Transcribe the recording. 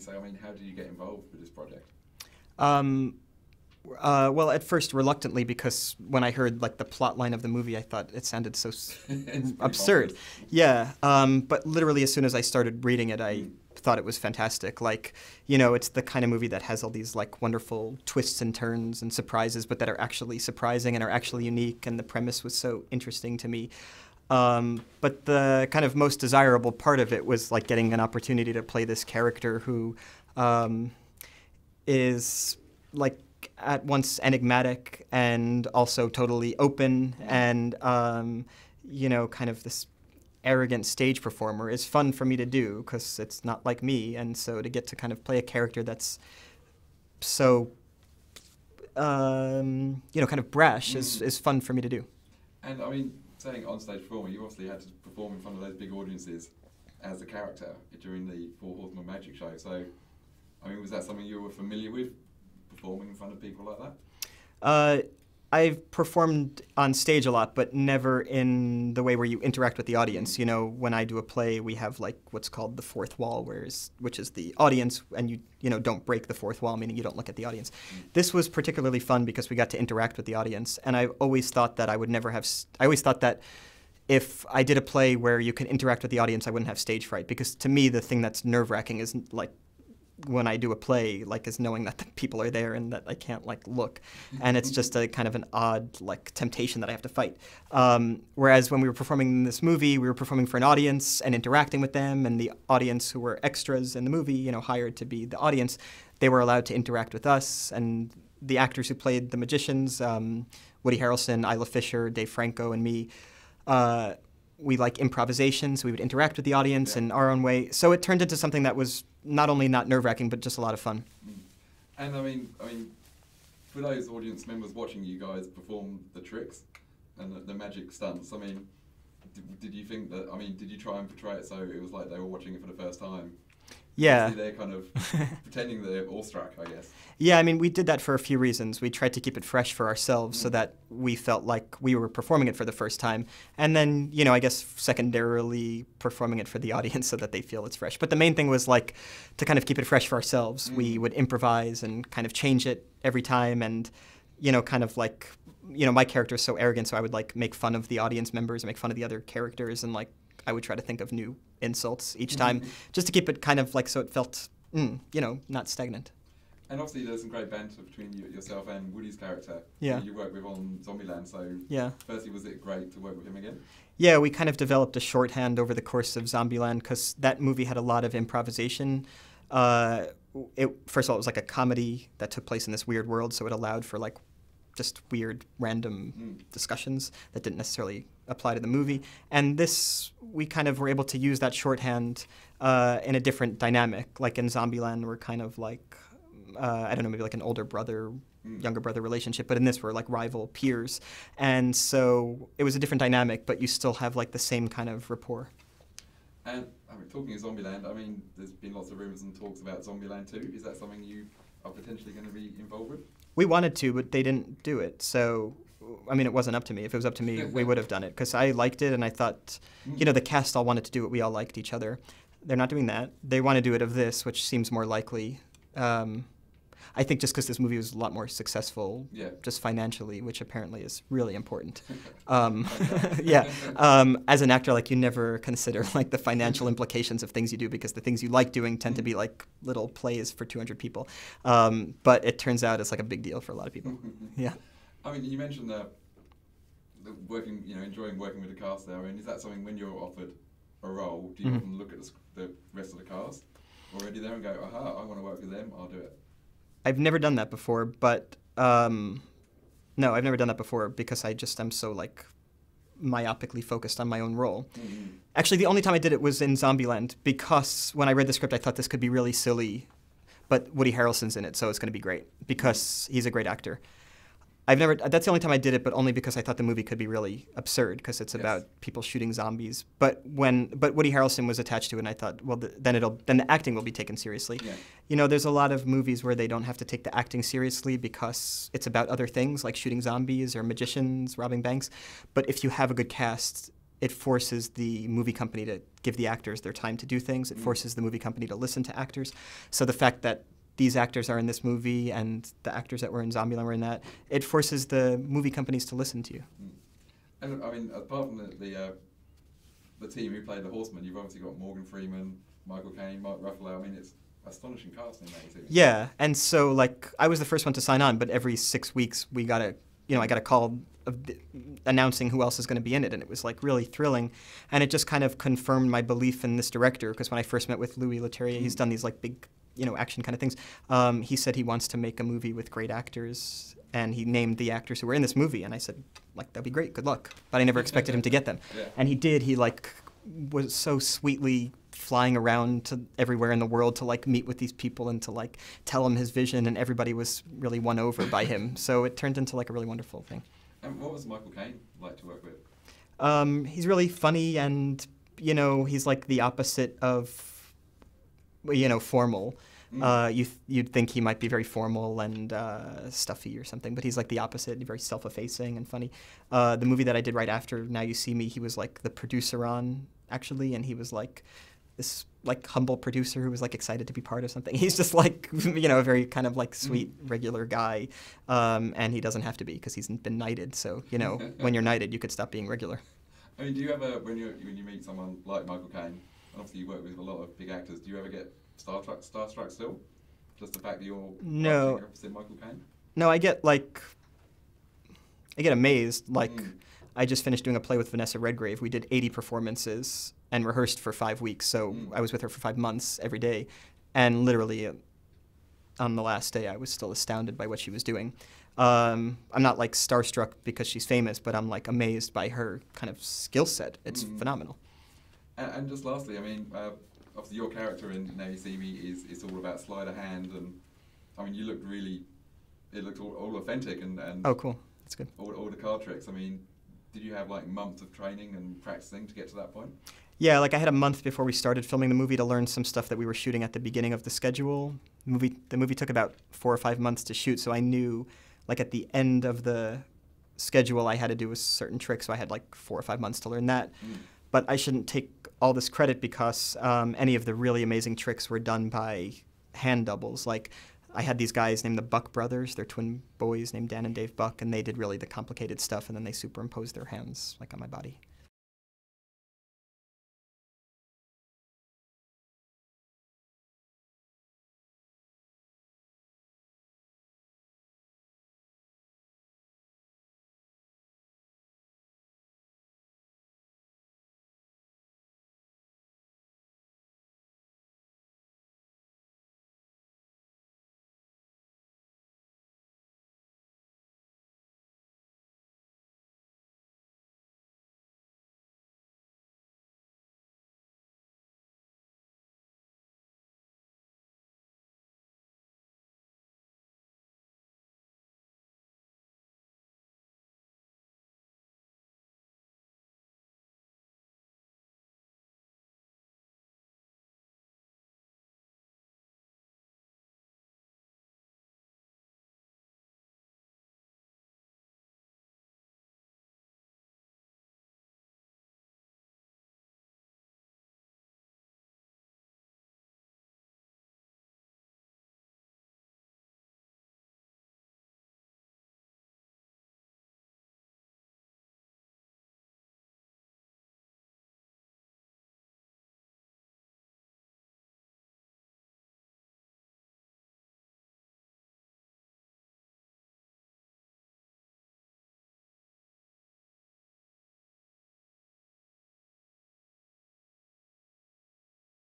so, I mean, how did you get involved with this project? Well, at first reluctantly, because when I heard like the plot line of the movie, I thought it sounded so absurd. Bonkers. Yeah, but literally as soon as I started reading it, I thought it was fantastic. Like, you know, it's the kind of movie that has all these like wonderful twists and turns and surprises, but that are actually surprising and are actually unique. And the premise was so interesting to me. But the kind of most desirable part of it was like getting an opportunity to play this character who is like at once enigmatic and also totally open and, you know, kind of this arrogant stage performer is fun for me to do because it's not like me. And so to get to kind of play a character that's so, you know, kind of brash is fun for me to do. And I mean, saying on-stage performer, you obviously had to perform in front of those big audiences as a character during the Four Horsemen Magic Show. So, I mean, was that something you were familiar with, performing in front of people like that? I've performed on stage a lot, but never in the way where you interact with the audience. You know, when I do a play, we have like what's called the fourth wall, which is the audience, and you know don't break the fourth wall, meaning you don't look at the audience. This was particularly fun because we got to interact with the audience, and I always thought that I would never have. I always thought that if I did a play where you can interact with the audience, I wouldn't have stage fright, because to me the thing that's nerve-wracking is like when I do a play, like, is knowing that the people are there and that I can't like look, and it's just a kind of an odd like temptation that I have to fight. Whereas when we were performing in this movie, we were performing for an audience and interacting with them, and the audience who were extras in the movie, you know, hired to be the audience, they were allowed to interact with us, and the actors who played the magicians, Woody Harrelson, Isla Fisher, Dave Franco, and me. We like improvisations. We would interact with the audience in our own way. So it turned into something that was not only not nerve-wracking, but just a lot of fun. And I mean, for those audience members watching you guys perform the tricks and the magic stunts, I mean, did you think that? I mean, did you try and portray it so it was like they were watching it for the first time? Yeah. They're kind of pretending they're awestruck, I guess. Yeah, I mean, we did that for a few reasons. We tried to keep it fresh for ourselves so that we felt like we were performing it for the first time. And then, you know, I guess secondarily performing it for the audience so that they feel it's fresh. But the main thing was like to kind of keep it fresh for ourselves. We would improvise and kind of change it every time, and, you know, kind of like, you know, my character is so arrogant, so I would like make fun of the audience members and make fun of the other characters, and like I would try to think of new insults each time, just to keep it kind of like so it felt, you know, not stagnant. And obviously there's some great banter between yourself and Woody's character, who you work with on Zombieland, so firstly, was it great to work with him again? Yeah, we kind of developed a shorthand over the course of Zombieland because that movie had a lot of improvisation. First of all, it was like a comedy that took place in this weird world, so it allowed for like just weird, random discussions that didn't necessarily apply to the movie. And this, we kind of were able to use that shorthand in a different dynamic. Like in Zombieland, we're kind of like, I don't know, maybe like an older brother, younger brother relationship, but in this we're like rival peers. And so it was a different dynamic, but you still have like the same kind of rapport. And I mean, talking of Zombieland, I mean, there's been lots of rumours and talks about Zombieland 2. Is that something you are potentially going to be involved with? We wanted to, but they didn't do it. So, I mean, it wasn't up to me. If it was up to me, we would have done it, because I liked it, and I thought, you know, the cast all wanted to do it. We all liked each other. They're not doing that. They want to do it of this, which seems more likely. I think just because this movie was a lot more successful, just financially, which apparently is really important. As an actor, like, you never consider like the financial implications of things you do, because the things you like doing tend to be like little plays for 200 people. But it turns out it's like a big deal for a lot of people. Yeah. I mean, you mentioned the working, you know, enjoying working with the cast there. I mean, is that something when you're offered a role, do you often look at the rest of the cast already there and go, aha, I want to work with them, I'll do it? I've never done that before, but no, I've never done that before because I just am so like myopically focused on my own role. Actually, the only time I did it was in Zombieland, because when I read the script, I thought this could be really silly, but Woody Harrelson's in it, so it's going to be great because he's a great actor. That's the only time I did it, but only because I thought the movie could be really absurd, because it's about people shooting zombies. But Woody Harrelson was attached to it, and I thought, well, then the acting will be taken seriously. Yeah. You know, there's a lot of movies where they don't have to take the acting seriously because it's about other things, like shooting zombies or magicians, robbing banks. But if you have a good cast, it forces the movie company to give the actors their time to do things. It forces the movie company to listen to actors. So the fact that these actors are in this movie and the actors that were in Zombieland were in that, it forces the movie companies to listen to you. And I mean, apart from the team who played the Horsemen, you've obviously got Morgan Freeman, Michael Caine, Mark Ruffalo. I mean, it's astonishing casting that too. Yeah, and so like I was the first one to sign on, but every 6 weeks I got a call announcing who else is going to be in it, and it was like really thrilling, and it just kind of confirmed my belief in this director, because when I first met with Louis Leterrier, he's done these like big, action kind of things. He said he wants to make a movie with great actors, and he named the actors who were in this movie, and I said, like, that'd be great, good luck. But I never expected him to get them. Yeah. And he did. He like was so sweetly flying around to everywhere in the world to like meet with these people and to like tell them his vision, and everybody was really won over by him. So it turned into like a really wonderful thing. And what was Michael Caine like to work with? He's really funny, and he's like the opposite of formal. You'd think he might be very formal and stuffy or something, but he's like the opposite. Very self-effacing and funny. The movie that I did right after Now You See Me, he was like the producer on, actually, and he was like this like humble producer who was like excited to be part of something. He's just like a very kind of like sweet regular guy, and he doesn't have to be because he's been knighted. So when you're knighted, you could stop being regular. I mean, do you ever when you meet someone like Michael Caine, and obviously you work with a lot of big actors, do you ever get starstruck still? Just the fact that you're opposite Michael Caine? No, I get amazed. Like, I just finished doing a play with Vanessa Redgrave. We did 80 performances and rehearsed for 5 weeks. So I was with her for 5 months every day. And literally, on the last day, I was still astounded by what she was doing. I'm not like starstruck because she's famous, but I'm like amazed by her kind of skill set. It's phenomenal. And just lastly, I mean, obviously your character in Now You See Me is all about sleight of hand, and I mean, it looked all authentic and oh, cool, that's good. All the card tricks. I mean, did you have like months of training and practicing to get to that point? Yeah, like I had a month before we started filming the movie to learn some stuff that we were shooting at the beginning of the schedule. The movie took about 4 or 5 months to shoot, so I knew like at the end of the schedule I had to do a certain trick, so I had like 4 or 5 months to learn that. But I shouldn't take all this credit because any of the really amazing tricks were done by hand doubles. Like I had these guys named the Buck brothers. They're twin boys named Dan and Dave Buck, and they did really the complicated stuff, and then they superimposed their hands like on my body.